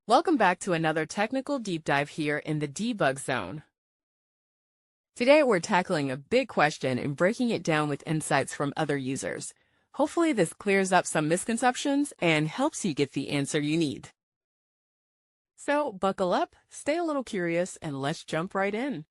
Welcome back to another technical deep dive here in the debug zone. Today we're tackling a big question and breaking it down with insights from other users. Hopefully this clears up some misconceptions and helps you get the answer you need. So buckle up, stay a little curious, and let's jump right in.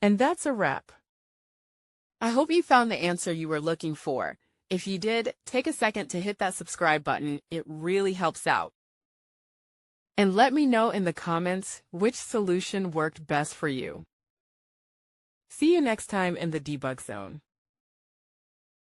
And that's a wrap. I hope you found the answer you were looking for. If you did, take a second to hit that subscribe button. It really helps out. And let me know in the comments which solution worked best for you. See you next time in the debug zone.